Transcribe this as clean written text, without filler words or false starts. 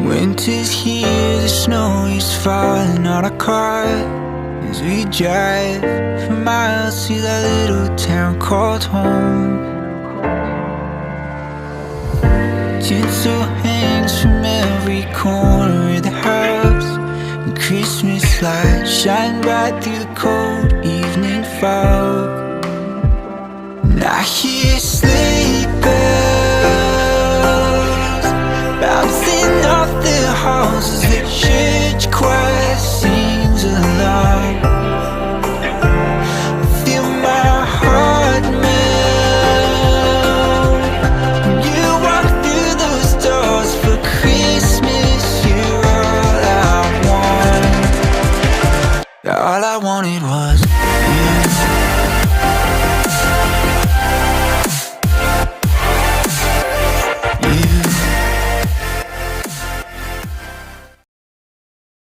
Winter's here, the snow is falling on our car as we drive for miles to that little town called home. Tinsel hangs from every corner of the house, and Christmas lights shine bright through the cold evening fog. And I hear